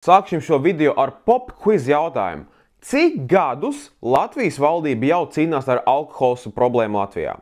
Sāksim šo video ar pop quiz jautājumu. Cik gadus Latvijas valdība jau cīnās ar alkoholismu problēmu Latvijā?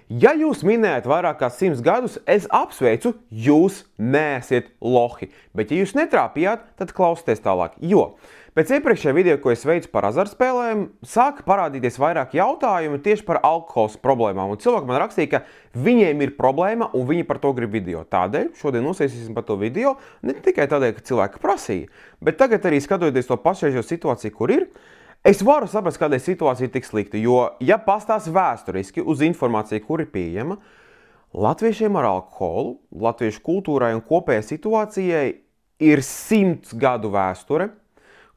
Ja jūs minējat vairāk kā 100 gadus, es apsveicu, jūs neesiet lohi. Bet ja jūs netrāpījāt, tad klausieties tālāk. Jo pēc iepriekšējā video, ko es veicu par azartspēlēm, sāka parādīties vairāk jautājumu tieši par alkoholismu problēmām. Un cilvēki man rakstīja, ka viņiem ir problēma un viņi par to grib video. Tādēļ šodien uzsēsīsim par to video, ne tikai tādēļ, ka cilvēki prasīja, bet tagad arī skatoties to pašreizējo situāciju, kur ir, es varu saprast, kādēļ situācija ir tik slikta, jo, ja pastās vēsturiski uz informāciju, kur ir pieejama, latviešiem ar alkoholu, latviešu kultūrai un kopējai situācijai ir 100 gadu vēsture,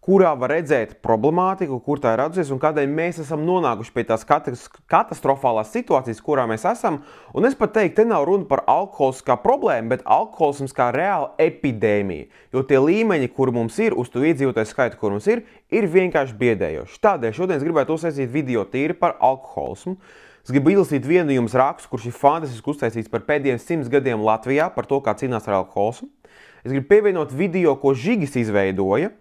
kurā var redzēt problemātiku, kur tā ir radusies un kādēļ mēs esam nonākuši pie tās katastrofālās situācijas, kurā mēs esam. Un es pat teiktu, te nav runa par alkoholismu kā problēmu, bet alkoholisms kā reāla epidēmija. Jo tie līmeņi, kur mums ir, uz to iedzīvotāju skaitu, kur mums ir vienkārši biedējoši. Tādēļ šodien es gribētu uztaisīt video tīri par alkoholismu. Es gribu izlasīt vienu jums rakstu, kurš ir fantastiski uztaisīts par pēdējiem 100 gadiem Latvijā, par to, kā cīnās ar alkoholismu. Es gribu pievienot video, ko Žigis izveidoja.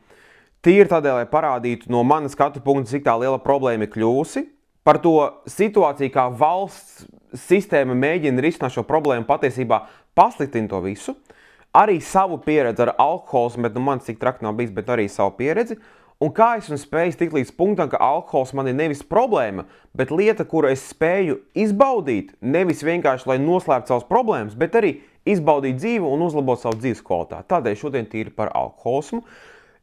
Tīri tādēļ, lai parādītu no manas skatu punkta, cik tā liela problēma ir kļūsi. Par to situāciju, kā valsts sistēma mēģina risināt šo problēmu, patiesībā pasliktina to visu. Arī savu pieredzi ar alkoholismu, bet man cik traki nav bijis, bet arī savu pieredzi. Un kā esmu spējis tikt līdz punktam, ka alkohols man ir nevis problēma, bet lieta, kuru es spēju izbaudīt, nevis vienkārši, lai noslēptu savas problēmas, bet arī izbaudīt dzīvi un uzlabot savu dzīves kvalitāti. Tādēļ šodien tīri par alkoholismu.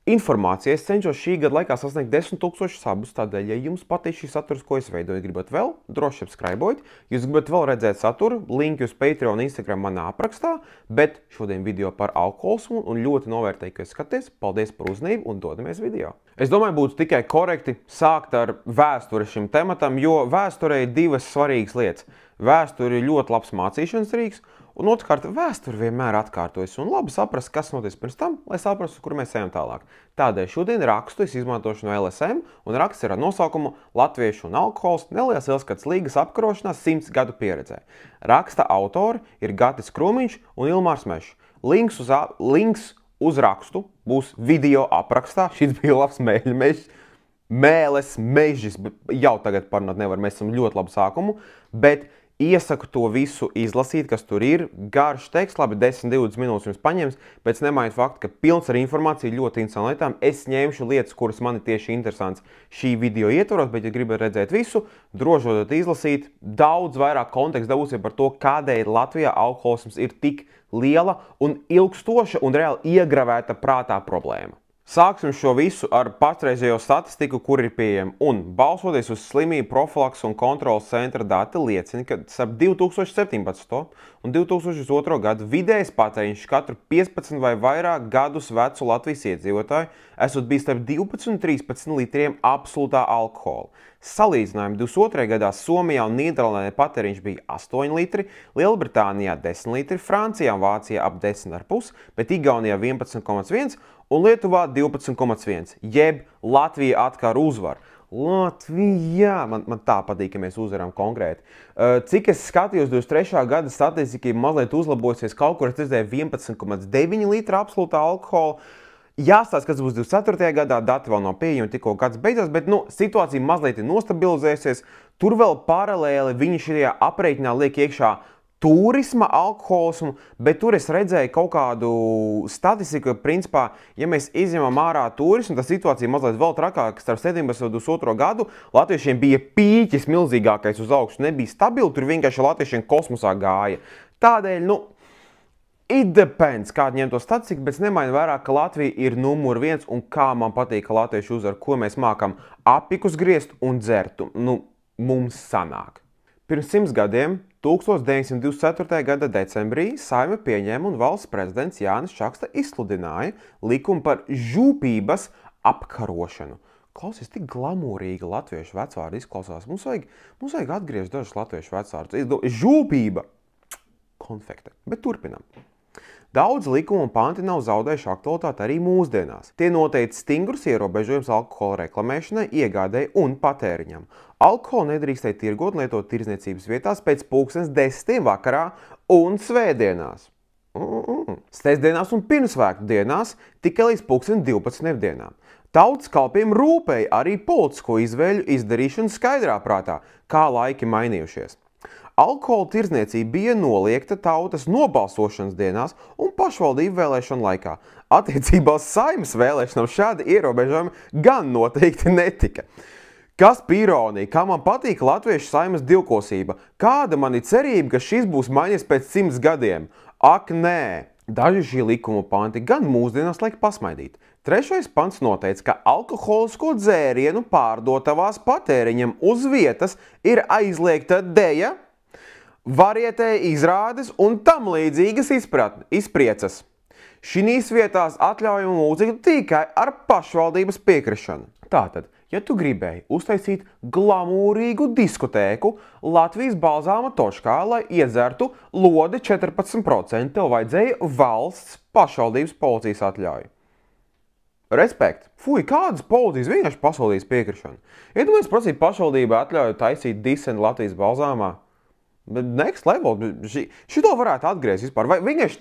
Informācija. Es cenšos šī gada laikā sasniegt 10 000 sabus, tādēļ, ja jums patīk šis saturs, ko es veidoju, gribat vēl, droši subscribeojiet. Jūs gribat vēl redzēt saturu, linki uz Patreon un Instagram manā aprakstā, bet šodien video par alkoholismu un ļoti novērtēju, ka skaties. Paldies par uzmanību un dodamies video. Es domāju, būtu tikai korekti sākt ar vēsturi šim tematam, jo vēsturē ir divas svarīgas lietas. Vēsture ir ļoti labs mācīšanas rīks, un otrkārt, vēsture vienmēr atkārtojas un labi saprast, kas notiek pirms tam, lai saprastu, kur mēs ejam tālāk. Tādēļ šodien rakstu es izmantošu no LSM, un raksts ir ar nosaukumu Latviešu un alkohols neliels ilgskats līgas apkarošanā 100 gadu pieredzē. Raksta autori ir Gatis Krūmiņš un Ilmārs Mešs. Links uz rakstu būs video aprakstā. Šis bija labs mēles mežģis, jau tagad parunāt nevar, mēs esam ļoti labu sākumu, bet iesaku to visu izlasīt, kas tur ir. Garš teksts, labi, 10-20 minūtes jums paņems, bet nemainot faktu, ka pilns ar informāciju ļoti interesantām lietām. Es ņemšu lietas, kuras man ir tieši interesants šī video ietvaros, bet, ja gribat redzēt visu, droši varat izlasīt. Daudz vairāk kontekstu dabūsiet par to, kādēļ Latvijā alkoholisms ir tik liela un ilgstoša un reāli iegravēta prātā problēma. Sāksim šo visu ar patreizējo statistiku, kur ir pieejama. Un, balsoties uz slimību profilakses un kontrolas centra dati liecina, ka starp 2017. un 2002. gadu vidējais patēriņš katru 15 vai vairāk gadus vecu Latvijas iedzīvotāju esot bijis starp 12 un 13 litriem absolūtā alkohola. Salīdzinājumi 22. gadā Somijā un Nīderlandē patēriņš bija 8 litri, Lielbritānijā 10 litri, Francijā un Vācijā ap 10,5, bet Igaunijā 11,1 un Lietuvā 12,1, jeb Latvija atkal uzvar. Latvijā! Man tā patīk, ka mēs uzvaram konkrēti. Cik es skatījos 23. gada statistika mazliet uzlabosies, kaut kur es redzēju 11,9 litra absolūtā alkohola. Jāstāsta, kas būs 24. gadā, dati vēl nav pieejami, tikko gads beidzās, bet situācija mazliet ir nostabilizējusies. Tur vēl paralēli viņi šajā aprēķinā liek iekšā turisma alkoholismu, bet tur es redzēju kaut kādu statistiku, ka principā, ja mēs izņemam ārā turismu, tad situācija mazliet vēl trakāk, starp 17. un 22. gadu latviešiem bija pīķis milzīgākais uz augšu, nebija stabili, tur vienkārši latviešiem kosmosā gāja. Tādēļ, it depends, kāda ņem to statistiku, bet nemaina vērā, ka Latvija ir numur 1 un kā man patīk, ka latvieši uzvar, ko mēs mākam apikus griezt un dzert. Mums sanāk. Pirms 100 gadiem, 1924. gada decembrī, Saeima pieņēma un valsts prezidents Jānis Čakste izsludināja likumu par žūpības apkarošanu. Klausies, tik glamūrīgi latviešu vecvārdi izklausās. Mums vajag atgriezt dažus latviešu vecvārdus. Žūpība. Konfekte. Bet turpinam. Daudz likumu un panti nav zaudējuši aktualitāti arī mūsdienās. Tie noteica stingrus ierobežojumus alkohola reklamēšanai, iegādēji un patēriņam. Alkoholu nedrīkstēja tirgot un lietot tirdzniecības vietās pēc 10:00 vakarā un svētdienās. Sestdienās un pirmsvētku dienās tikai līdz 12. dienām. Tautas kalpiem rūpēja arī politisko izvēļu izdarīšanu skaidrā prātā, kā laiki mainījušies. Alkohola tirdzniecība bija noliegta tautas nobalsošanas dienās un pašvaldību vēlēšanu laikā. Attiecībā uz Saeimas vēlēšanām šādi ierobežojumi gan noteikti netika. Kas bija ironija, kā man patīk latviešu Saeimas divkosība, kāda man ir cerība, ka šis būs mainījies pēc 100 gadiem? Ak, nē! Daži šī likuma panti gan mūsdienās liek pasmaidīt. 3. pants noteica, ka alkoholisko dzērienu pārdotavās patēriņam uz vietas ir aizliegta deja, varietē izrādes un tam līdzīgas izpriecas. Šinīs vietās atļaujama mūzika tikai ar pašvaldības piekrišanu. Tātad, ja tu gribēji uztaisīt glamūrīgu diskotēku Latvijas Balzāma toškā, lai iedzertu lodi 14%, tev vajadzēja valsts pašvaldības policijas atļauju. Respekt! Fuj, kādas policijas vienkārši pasaulīs piekrišanu? Iedomājies prasīt pašvaldību atļauju taisīt diseni Latvijas Balzāmā. Next level, šito varētu atgriezt vispār. Vai vienkārši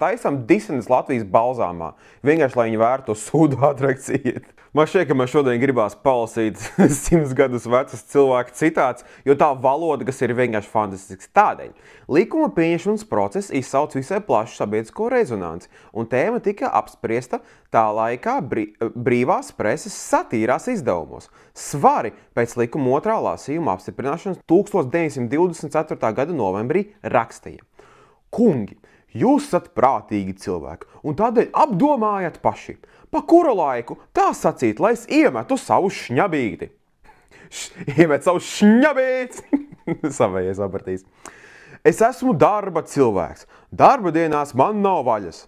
taisam disenes Latvijas Balzāmā? Vienkārši, lai viņi vērtu sūdu atrakciju. Man šķiet, ka man šodien gribās palasīt 100 gadus vecas cilvēku citāts, jo tā valoda, kas ir vienkārši fantastisks. Tādēļ likuma pieņemšanas process izsauc visai plašu sabiedrisko rezonanci, un tēma tika apspriesta tā laikā brīvās preses satīrās izdevumos. Svari pēc likuma otrā lasījuma apstiprināšanas 1924. gada novembrī rakstīja: Kungi, jūs esat prātīgi cilvēki, un tādēļ apdomājat paši, pa kuru laiku tā sacīt, lai es iemetu savu šņabīti. Iemet savu šņabīti! Savējais apratīs. Es esmu darba cilvēks. Darba dienās man nav vaļas.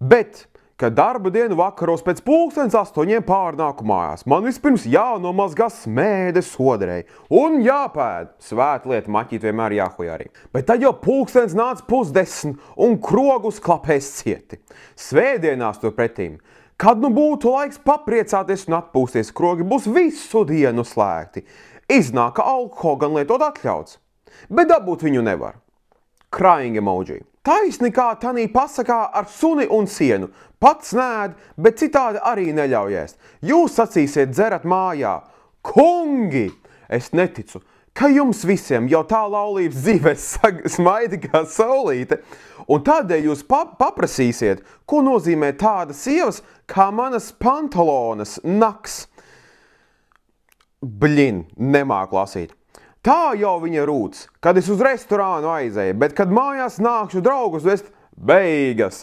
Bet, kad darba dienu vakaros pēc 7:30 pārnāku mājās, man vispirms jānomazgā smēdes sodrei un jāpēd. Svētlieta maķīt vienmēr jāhuj arī. Bet tad jau pulkstens nāc 9:30 un krogus klapēs cieti. Svētdienās turpretīm, kad nu būtu laiks papriecāties un atpūsties, krogi būs visu dienu slēgti. Iznāk, ka alkoholu gan lietot atļauts, bet dabūt viņu nevar. Crying emoji. Taisni kā tanī pasakā ar suni un sienu. Pats nēd, bet citādi arī neļaujies. Jūs sacīsiet dzerat mājā. Kungi! Es neticu, ka jums visiem jau tā laulības dzīves smaidi kā saulīte, un tādēļ jūs paprasīsiet, ko nozīmē tādas sievas kā manas pantalonas naks. Bļin, nemāku lasīt. Tā jau viņa rūts, kad es uz restorānu aizēju, bet kad mājās nākšu draugus vest beigas,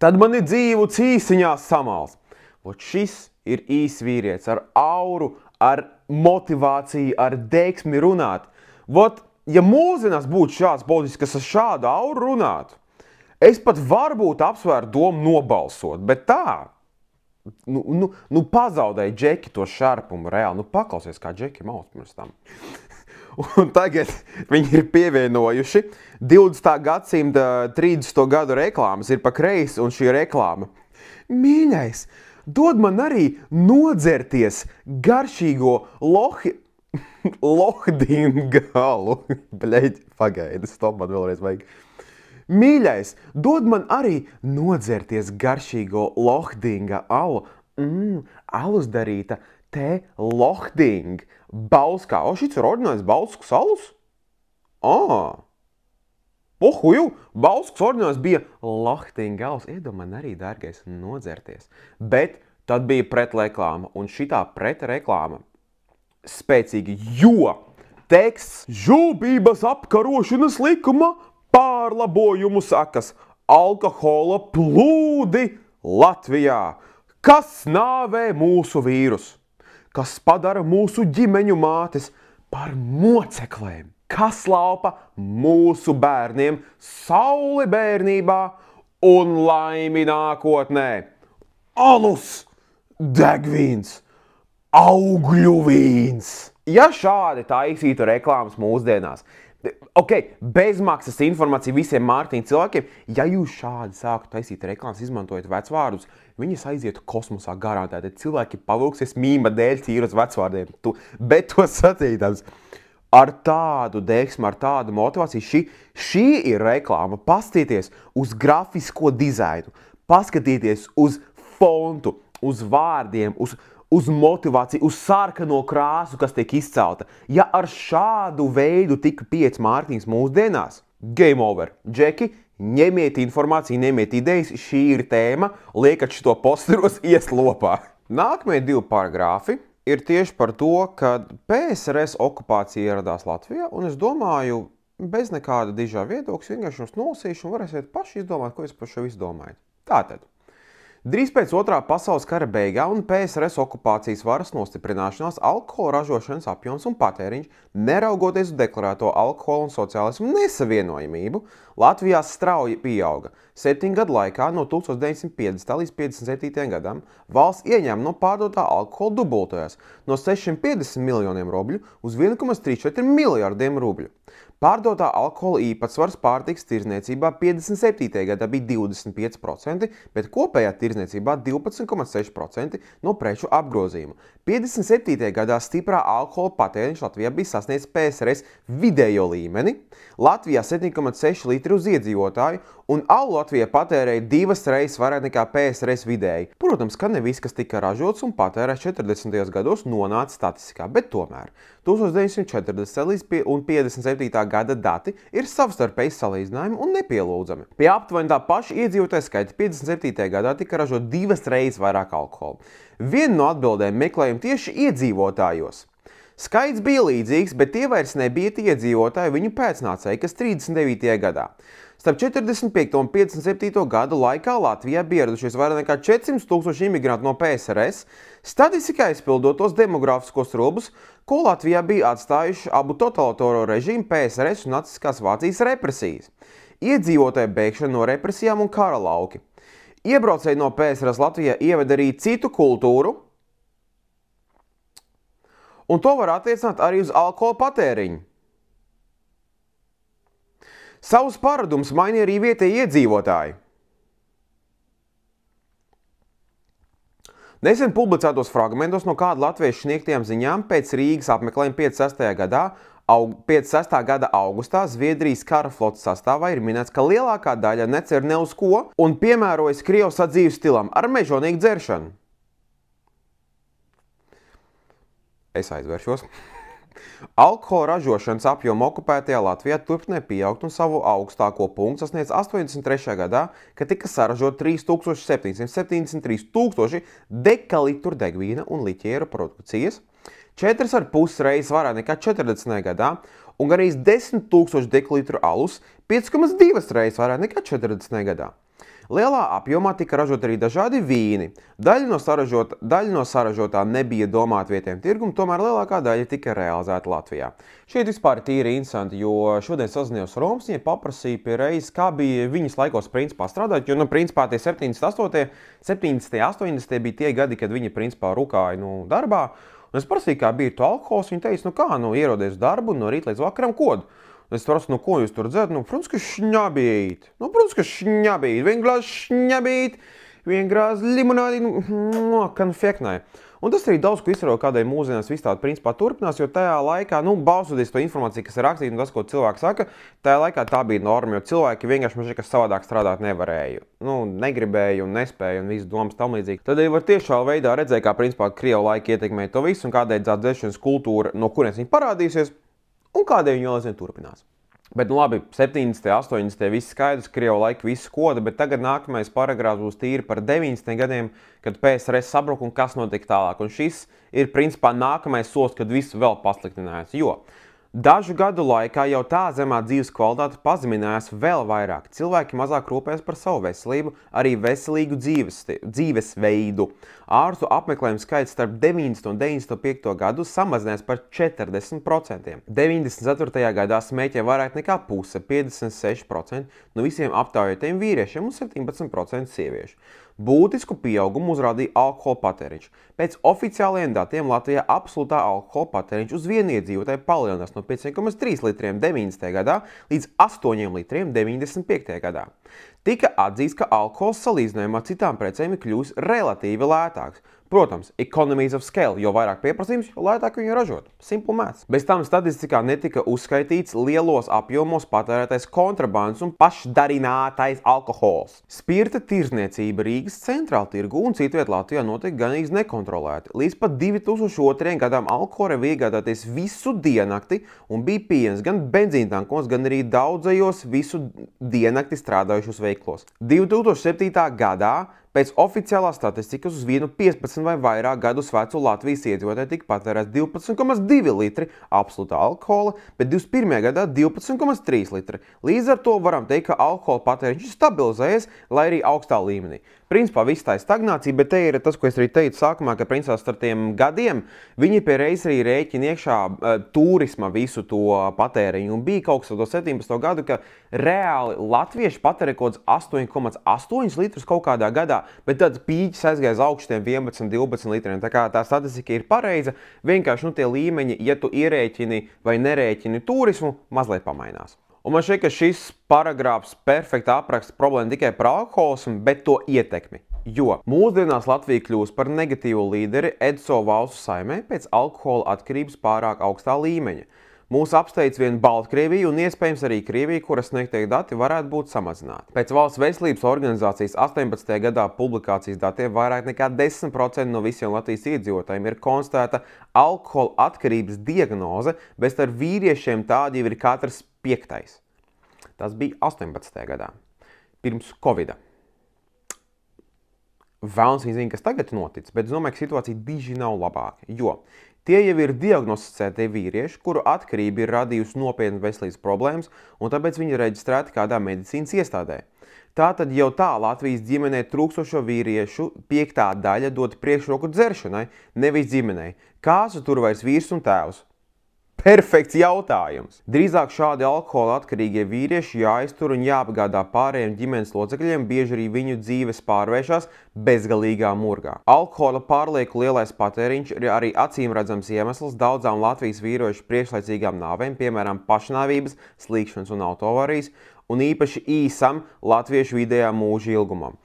tad man ir dzīvu cīsiņās samals. Vot šis ir īs vīrietis ar auru, ar motivāciju, ar deksmi runāt. Vot, ja mūsdienās būtu šāds politiķis, kas ar šādu auru runātu, es pat varbūt apsvēru domu nobalsot, bet tā, pazaudēja Džeki to šarpumu reāli, paklausies, kā Džeki maus pirms tam. Un tagad viņi ir pievienojuši 20. gadsimta 30. gadu reklāmas, ir pa kreisi un šī reklāma. Mīļais, dod man arī nodzerties garšīgo lohdinga galu. Bļeģi, pagaidi, stop, man vēlreiz vajag. Mīļais, dod man arī nodzerties garšīgo lohdinga alu. Alus darīta te lohding. Bauskā. O, šits ir ordinājis Bausku salus? Pohuju, Bauskas ordinājis bija lohdinga alus. Iedod man arī, dārgais, nodzerties. Bet tad bija pretreklāma, un šitā pretreklāma spēcīgi, jo teksts žūbības apkarošanas likuma pārlabojumu sakas alkohola plūdi Latvijā, kas nāvē mūsu vīrus, kas padara mūsu ģimeņu mātes par moceklēm, kas laupa mūsu bērniem sauli bērnībā un laimi nākotnē. Alus, degvīns, augļu vīns. Ja šādi taisītu reklāmas mūsdienās, bezmaksas informācija visiem mārtiņu cilvēkiem, ja jūs šādi sāku taisīt reklāmas, izmantojot vecvārdus, viņas aizietu kosmosā garantēti. Cilvēki pavilksies mīma dēļ tīri uz vecvārdiem, bet to sacītams. ar tādu deksmu, ar tādu motivāciju. Šī ir reklāma. Paskatieties uz grafisko dizainu, paskatieties uz fontu, uz vārdiem, uz motivāciju, uz sarkano krāsu, kas tiek izcelta. Ja ar šādu veidu tika pieejas mārketings mūsdienās, game over. Džeki, ņemiet informāciju, ņemiet idejas, šī ir tēma, liekat šito posteros ieslopā. Nākamie 2 paragrāfi ir tieši par to, ka PSRS okupācija ieradās Latvijā, un es domāju, bez nekāda dižā viedokļa, vienkārši jums nolasīšu un varēsiet paši izdomāt, ko jūs par šo visu domājat. Tātad. Drīz pēc Otrā pasaules kara beigām un PSRS okupācijas varas nostiprināšanās alkohola ražošanas apjoms un patēriņš, neraugoties uz deklarēto alkohola un sociālismu nesavienojamību, Latvijā strauji pieauga. 7 gadu laikā no 1950. līdz 57. gadam valsts ieņēma no pārdotā alkohola dubultojās no 650 miljoniem rubļu uz 1,34 miljardiem rubļu. Pārdotā alkohola īpatsvars pārtikas tirdzniecībā 57. gadā bija 25%, bet kopējā tirdzniecībā 12,6% no preču apgrozījuma. 57. gadā stiprā alkohola patēriņš Latvijā bija sasniedzis PSRS vidējo līmeni, Latvijā 7,6 litri uz iedzīvotāju, un alu Latvijā patērēja 2 reizes vairāk nekā PSRS vidēji. Protams, ka ne viss, kas tika ražots un patērēts 40. gados, nonāca statistikā, bet tomēr 1940. un 57. gada dati ir savstarpēji salīdzinājumi un nepielūdzami. Pie aptuveni tā paša iedzīvotāja skaita 57. gadā tika ražot 2 reizes vairāk alkohola. Viena no atbildēm meklējam tieši iedzīvotājos. Skaits bija līdzīgs, bet tie vairs nebija iedzīvotāji viņu pēcnācēji, kas 39. gadā. Starp 45. un 57. gadu laikā Latvijā bija ieradušies vairāk nekā 400 000 imigrantu no PSRS, statistikā izpildot tos demografiskos robus, ko Latvijā bija atstājuši abu totalitāro režīmu PSRS un nacistiskās Vācijas represijas. Iedzīvotāju bēgšana no represijām un kara lauki. Iebraucēji no PSRS Latvijā ieveda arī citu kultūru, un to var attiecināt arī uz alkohola patēriņu. Savus paradumus mainīja arī vietēji iedzīvotāji. Nesen publicētos fragmentos no kāda latviešu sniegtajām ziņām pēc Rīgas apmeklējuma 56. gada augustā Zviedrijas kara flotes sastāvā ir minēts, ka lielākā daļa necer ne uz ko un piemērojas Krievijas dzīves stilam ar mežonīgu dzeršanu. Es aizvēršos. Alkohola ražošanas apjoma okupētajā Latvijā turpināja pieaugt un savu augstāko punktu sasniedz 83. gadā, kad tika saražot 3773 000 dekalitru degvīna un liķieru produkcijas, 4,5 reizes vairāk nekā 40. gadā un gandrīz 10 000 dekalitru alus, 5,2 reizes vairāk nekā 40. gadā. Lielā apjomā tika ražot arī dažādi vīni. Daļa no saražotā nebija domāta vietējiem tirgum, tomēr lielākā daļa tika realizēta Latvijā. Šeit vispār tīri interesanti, jo šodien sazinājos ar Romas, viņa paprasīja pie reizes, kā bija viņas laikos principā strādāt, jo, principā tie 78. 80. bija tie gadi, kad viņa principā rukāja darbā. Un es prasīju, kā bija to alkohols, viņa teica, ierodies darbu no rīta līdz vakaram kodu. Es prasu, ko jūs tur dzert? Protams, ka šņabīt. Vien glāzi šņabīt, vien glāzi limonādi, konfeknai. Un tas arī daudz, ko izsaro kādai mūsdienās viss tāda principā turpinās, jo tajā laikā, balsoties to informāciju, kas ir rakstīta un tas, ko cilvēki saka, tajā laikā tā bija norma, jo cilvēki vienkārši man šķiet, ka savādāk strādāt nevarēja. Negribēja un nespēja un visu domas tam līdzīgi. Tad arī var tiešā veidā redzēt, kā principā Krievu laika ietekmēja to visu un kādēļ dzeršanas kultūra, no kurienes viņi parādīsies, un kādēļ viņi vēl aizvien turpinās. Bet, labi, 70. 80. viss skaidrs, Krievu laika viss koda, bet tagad nākamais paragrāfs būs tīri par 90. gadiem, kad PSRS sabruka un kas notika tālāk. Un šis ir, principā, nākamais solis, kad viss vēl pasliktinājās, jo dažu gadu laikā jau tā zemā dzīves kvalitāte pazeminājās vēl vairāk. Cilvēki mazāk rūpējas par savu veselību, arī veselīgu dzīvesveidu. Ārstu apmeklējumu skaits starp 90. un 95. gadu samazinājās par 40%. 94. gadā smēķēja vairāk nekā puse, 56% no visiem aptaujātajiem vīriešiem un 17% sieviešu. Būtisku pieaugumu uzrādīja alkohola patēriņš. Pēc oficiālajiem datiem Latvijā absolūtā alkohola patēriņš uz vienu iedzīvotāju palielinās no 5,3 litriem 90. gadā līdz 8 litriem 95. gadā. tika atzīts, ka alkohols salīdzinājumā ar citām precēm ir kļuvis relatīvi lētāks. Protams, economies of scale, jo vairāk pieprasījums, jo lētāk viņu ražot. Simple maths. Bez tam statistikā netika uzskaitīts lielos apjomos patērētais kontrabandas un pašdarinātais alkohols. Spirta tirzniecība Rīgas centrāla tirgu un citviet Latvijā notiek ganīgs nekontrolēti. Līdz pat 2002. gadām alkohola var iegādāties visu diennakti un bija pieejams gan benzīntankos, gan arī daudzajos visu diennakti strādājušos veiklos. 2007. gadā pēc oficiālās statistikas uz vienu 15 vai vairāk gadus vecu Latvijas iedzīvotāju tika patērēts 12,2 litri absolūtā alkohola, bet 21. gadā 12,3 litri. Līdz ar to varam teikt, ka alkohola patēriņš ir stabilizējies, lai arī augstā līmenī. Principā viss tā ir stagnācija, bet te ir tas, ko es arī teicu sākumā, ka principā starp tiem gadiem viņi pie reizes arī rēķina iekšā turisma visu to patēriņu. Un bija kaut kas no 17. gadu, ka reāli latvieši patērē kaut kāds 8,8 litrus kaut kādā gadā, bet tad pīķis aizgāja uz augšiem 11-12 litriem. Tā kā tā statistika ir pareiza, vienkārši tie līmeņi, ja tu ierēķini vai nerēķini turismu, mazliet pamainās. Un man šķiet, ka šis paragrāfs perfekti apraksta problēmu tikai par alkoholismu, bet to ietekmi. Jo mūsdienās Latvija kļūst par negatīvu līderi EDSO valstu saimē pēc alkohola atkarības pārāk augstā līmeņa. Mūs apsteidz vien Baltkrievija un iespējams arī Krievija, kuras sniegtie dati varētu būt samazināti. Pēc Valsts veselības organizācijas 18. gadā publikācijas datiem vairāk nekā 10% no visiem Latvijas iedzīvotājiem ir konstatēta alkohola atkarības diagnoze, bet ar vīriešiem tādi jau ir katrs 5. Tas bija 18. gadā, pirms Covida. Vēlns viņi zina, kas tagad notic, bet es domāju, ka situācija diži nav labāka, jo tie jau ir diagnosticētie vīrieši, kuru atkarība ir radījusi nopietnas veselības problēmas, un tāpēc viņi ir reģistrēti kādā medicīnas iestādē. Tātad jau tā Latvijas ģimenē trūkstošo vīriešu 5. daļa dod priekšroku dzeršanai, nevis ģimenei. Kāds tur vairs vīrs un tēvs? Perfekts jautājums! Drīzāk šādi alkohola atkarīgie vīrieši jāiztur un jāapgādā pārējiem ģimenes locekļiem, bieži arī viņu dzīves pārvēršas bezgalīgā murgā. Alkohola pārlieku lielais patēriņš ir arī acīmredzams iemesls daudzām Latvijas vīriešu priekšlaicīgām nāvēm, piemēram, pašnāvības, slīkšanas un autoavārijas, un īpaši īsam latviešu vidējā mūža ilgumam.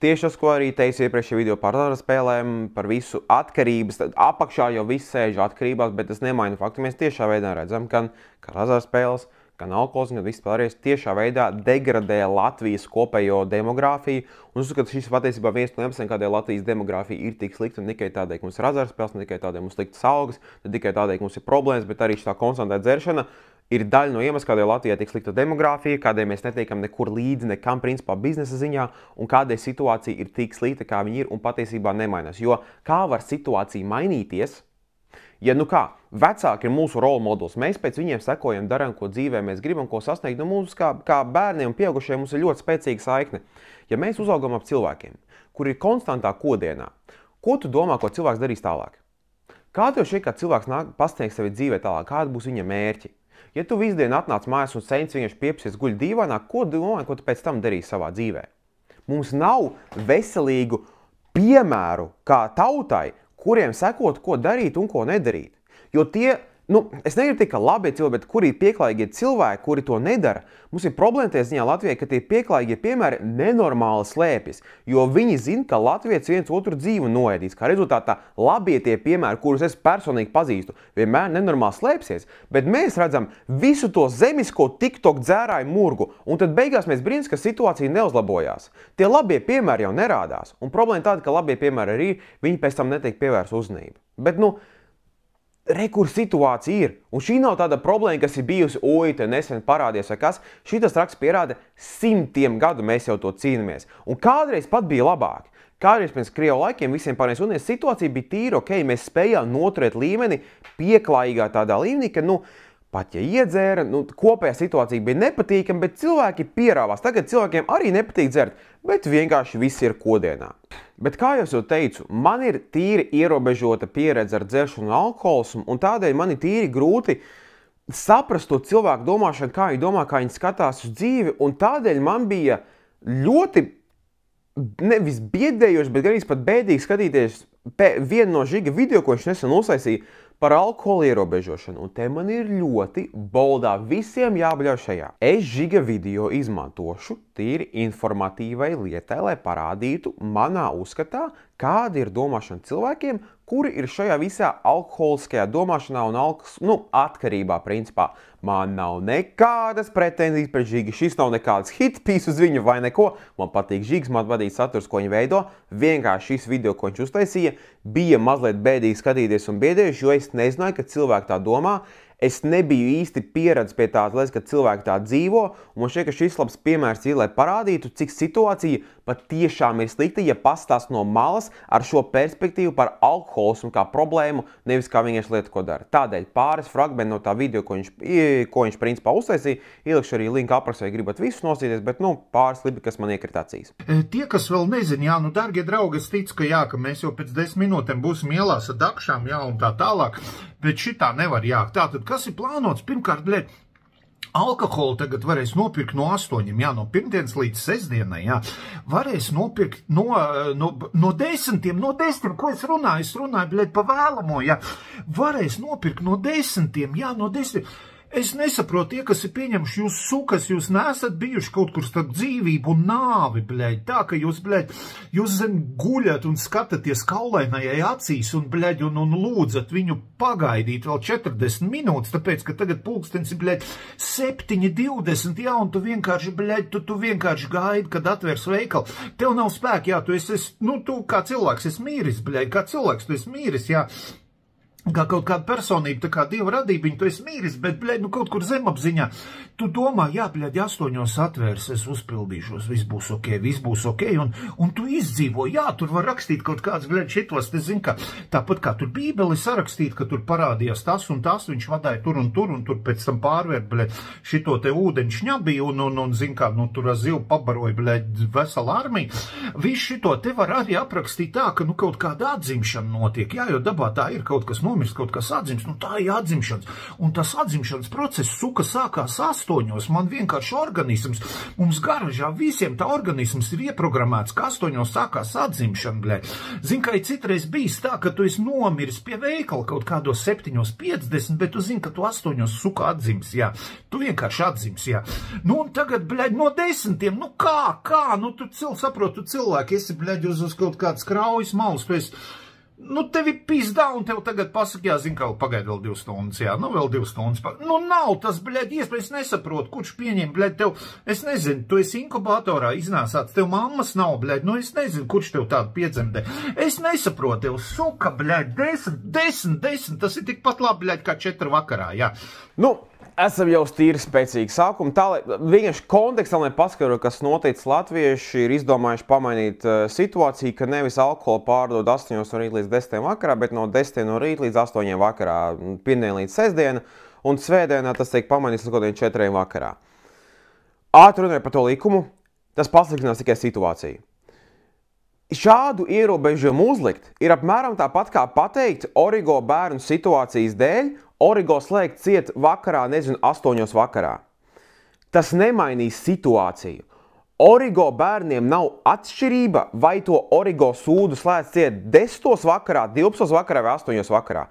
Tieši tas, ko arī teicu iepriekšējā video par azartspēlēm, par visu atkarības, tad apakšā jau viss sēž atkarībās, bet tas nemaina faktu. Mēs tiešā veidā redzam, ka azartspēles, gan alkohols, gan viss pārējais tiešā veidā degradē Latvijas kopējo demogrāfiju. Un uzskatu, ka šis patiesībā viens no iemesliem, kādēļ Latvijas demogrāfija ir tik slikta, ne tikai tādēļ, ka mums ir azartspēles, ne tikai tādēļ, ka mums ir sliktas algas, ne tikai tādēļ, ka mums ir problēmas, bet arī šī konstantā dzeršana ir daļa no iemesla, kādēļ Latvijā tik slikta demogrāfija, kādēļ mēs netiekam nekur līdzi, nekam principā biznesa ziņā, un kādēļ situācija ir tik slikta, kā viņa ir, un patiesībā nemainās. Jo kā var situācija mainīties, ja nu kā, vecāki ir mūsu role modelis, mēs pēc viņiem sekojam, darām, ko dzīvē mēs gribam, ko sasniegt, un mums kā bērniem un pieaugušiem mums ir ļoti spēcīga saikne. Ja mēs uzaugam ap cilvēkiem, kuri ir konstantā kodienā, ko tu domā, ko cilvēks darīs tālāk? Kā tev šķiet, ka cilvēks nāk pasniegt sevi dzīvē tālāk, kāda būs viņa mērķi? Ja tu visu dienu atnāc mājās un sēņas vienkārši piepsies guļ dīvainā, ko domā, ko tu pēc tam darīsi savā dzīvē? Mums nav veselīgu piemēru kā tautai, kuriem sekot, ko darīt un ko nedarīt. Jo tie, es negribu teikt, ka labie cilvēki, bet kuri ir pieklājīgie cilvēki, kuri to nedara, mums ir problēma tie ziņā Latvijai, ka tie pieklājīgie piemēri nenormāli slēpjas, jo viņi zina, ka latvietis viens otru dzīvu noēdīs. Kā rezultātā labie tie piemēri, kurus es personīgi pazīstu, vienmēr nenormāli slēpsies, bet mēs redzam visu to zemisko TikTok dzērāju murgu, un tad beigās mēs brīnās, ka situācija neuzlabojās. Tie labie piemēri jau nerādās, un problēma tāda, ka labie piemēri arī viņi pēc tam netiek pievērsta uzmanība. Bet, re, kur situācija ir. Un šī nav tāda problēma, kas ir bijusi, te nesen parādies vai kas. Šitas raksts pierāda 100 gadu mēs jau to cīnāmies. Un kādreiz pat bija labāk. Kādreiz pēc Krievu laikiem visiem pārējais un situācija bija tīra, mēs spējām noturēt līmeni pieklājīgā tādā līmenī, ka, pat ja iedzēra, kopējā situācija bija nepatīkama, bet cilvēki pierāvās. Tagad cilvēkiem arī nepatīk dzert, bet vienkārši viss ir kodienā. Bet kā jau teicu, man ir tīri ierobežota pieredze ar dzeršanu un alkoholismu, un tādēļ man ir tīri grūti saprast to cilvēku domāšanu, kā viņi domā, kā viņi skatās uz dzīvi, un tādēļ man bija ļoti nevis biedējoši, bet gan pat bēdīgi skatīties vienu no Žiga video, ko viņš nesen uztaisīja par alkohola ierobežošanu, un te man ir ļoti boldā visiem jābļauj šajā. Es Žiga video izmantošu tīri informatīvai lietai, lai parādītu manā uzskatā, kāda ir domāšana cilvēkiem, kuri ir šajā visā alkoholiskajā domāšanā un atkarībā principā. Man nav nekādas pretenzijas pret Žigi, šis nav nekāds hitpīs uz viņu vai neko. Man patīk Žigs, man patīk saturs, ko viņi veido. Vienkārši šis video, ko viņš uztaisīja, bija mazliet bēdīgi skatīties un biedējuši, jo es nezināju, ka cilvēki tā domā. Es nebiju īsti pieredzis pie tādas lietas, ka cilvēki tā dzīvo, un man šķiet, ka šis labs piemērs ir, lai parādītu, cik situācija pat tiešām ir slikta, ja pastāst no malas ar šo perspektīvu par alkoholismu kā problēmu, nevis kā vienkārši lietu, ko dara. Tādēļ pāris fragmenti no tā video, ko viņš principā uztaisīja, ielikšu arī linku aprakstā, ja gribat visus nosīties, bet, pāris klipi, kas man iekrīt acīs. Tie, kas vēl nezin, dargie draugi, es ticu, ka mēs jau pēc 10 minūtēm būsim ielās ar dakšām, un tā tālāk, bet šitā nevar, Tātad, kas ir plānots? Pirmkārt, alkoholu tagad varēs nopirkt no 8, no pirmdienas līdz sestdienai, varēs nopirkt no 10, ko es runāju, pa vēlamo, varēs nopirkt no 10, no 10. Es nesaprotu, tie, kas ir pieņemši jūs sukas, jūs neesat bijuši kaut kur starp dzīvību un nāvi, tā, ka jūs zem guļat un skatāties kaulainajai acīs un lūdzat viņu pagaidīt vēl 40 minūtes, tāpēc, ka tagad pulkstens ir, 7:20, un tu vienkārši gaidi, kad atvērs veikalu. Tev nav spēki, tu esi, tu kā cilvēks esi mīris, kā cilvēks tu esi mīris, kā kaut kāda personība, tā kā Dieva radība, tu esi mīris, bet, kaut kur zemapziņā, tu domā, 8 atvērs, es uzpildīšos, viss būs ok, un tu izdzīvo, tur var rakstīt kaut kāds, šitos, te zin, ka tāpat kā tur Bībeli sarakstīt, ka tur parādījās tas un tas, viņš vadāja tur, un tur pēc tam pārvērt, šito te ūdeņu šņabī, un zin, kā, tur ar zivu pabaroja, vesela armija. Viss šito te var arī aprakstīt tā, ka, kaut kāda atzimšana notiek, jo dabā tā ir kaut kas nomirst, kaut kas atzimst, tā ir atzimšanas. Un tas atzimšanas process, suka, sākās 8, man vienkārši organisms, mums garažā visiem tā organisms ir ieprogrammēts, ka 8 sākās atzimšana, Zin, kā ir citreiz bijis tā, ka tu esi nomiris pie veikala kaut kādos 7:50, bet tu zini, ka tu 8 suka atzims, Tu vienkārši atzims, Un tagad, no 10, kā, tu saproti, tu cilvēki esi, uz kaut kāds kraujas malas, tu esi, tev ir pizdā, un tev tagad pasaka, zin, kā pagaid vēl 2 stundas, vēl 2 stundas. Nav tas, iespējas nesaprot, kurš pieņem, tev, es nezinu, tu esi inkubatorā iznāsāts, tev mammas nav, es nezinu, kurš tev tādu piedzemdē. Es nesaprotu, tev suka, 10, tas ir tikpat labi, kā 4 vakarā, Esam jau stīri spēcīgi sākumi, tā, lai vienkārši kontekstam, lai paskaidro, kas noticis, latvieši ir izdomājuši pamainīt situāciju, ka nevis alkoholu pārdod 8 no rīta līdz 10 vakarā, bet no 10 no rīta līdz 8 vakarā, pirmdien līdz sestdiena, un svētdienā tas tiek pamainīts līdz kaut kādiem 4 vakarā. Ātri runāju par to likumu, tas pasliktinās tikai situāciju. Šādu ierobežojumu uzlikt ir apmēram tāpat kā pateikt Origo bērnu situācijas dēļ, Origo slēgt ciet vakarā, 8 vakarā. Tas nemainīs situāciju. Origo bērniem nav atšķirība, vai to Origo sūdu slēdz ciet 10 vakarā, 12 vakarā vai 8 vakarā.